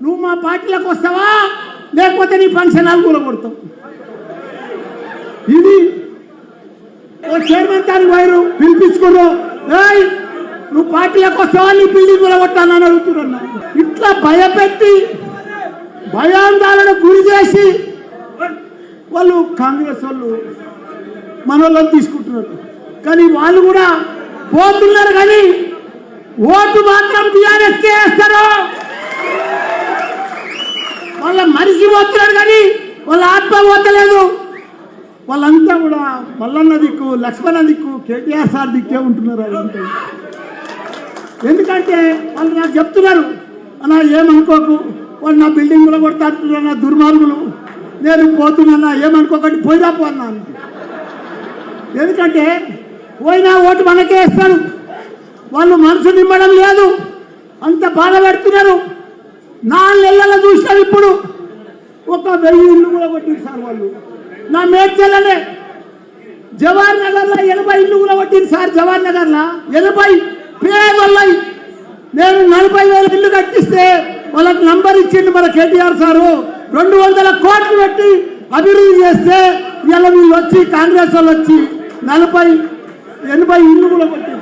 నువ్వు మా పార్టీలకు వస్తావా లేకపోతే నీ ఫంక్షన్ హాల్ కూలగొడతావు. ఇది ఓ చైర్మన్ దానికి వైరు పిలిపించుకున్నావు, ఏయ్ నువ్వు పార్టీలకు వస్తావా నీ బిల్డింగ్ కూలగొట్టానని అడుగుతున్నా. ఇట్లా భయపెట్టి భయాందోళన గురి చేసి వాళ్ళు కాంగ్రెస్ వాళ్ళు మన వాళ్ళని తీసుకుంటున్నారు. కానీ వాళ్ళు కూడా పోతున్నారు, కానీ ఓటు మాత్రం టీఆర్ఎస్కే వేస్తారు. వాళ్ళ మనిషి పోతున్నారు కానీ వాళ్ళ ఆత్మ పోతలేదు. వాళ్ళంతా కూడా మల్లన్న దిక్కు, లక్ష్మణ దిక్కు, కేటీఆర్ సార్ దిక్కే ఉంటున్నారు. అదంతా ఎందుకంటే వాళ్ళు నాకు చెప్తున్నారు, అన్నా ఏమనుకోకు, వాళ్ళు నా బిల్డింగ్ కూడా కొడతా అంటున్నారు, నా దుర్మార్గులు, నేను పోతున్నా ఏమనుకోకండి పోయినా పోన్నాను. ఎందుకంటే పోయినా ఓటు మనకే ఇస్తారు. వాళ్ళు మనసు నిమ్మడం లేదు, అంత బాధ పెడుతున్నారు. 4 నెలల చూసినారు. ఇప్పుడు 1000 ఇల్లు కూడా కొట్టిరు సార్ వాళ్ళు. నా మేడ్చల్లనే జవహర్ నగర్లో 80 ఇల్లు కూడా కొట్టిరు సార్. జవహర్ నగర్లో 80 పేదోళ్ళై. నేను 40,000 ఇల్లు కట్టిస్తే వాళ్ళకి నంబర్ ఇచ్చిండు మన కేటీఆర్ సారు. 200 కోట్లు పెట్టి అభివృద్ధి చేస్తే ఇలా వీళ్ళు వచ్చి కాంగ్రెస్ వాళ్ళు వచ్చి 40-80 ఇల్లు కూడా కొట్టిరు.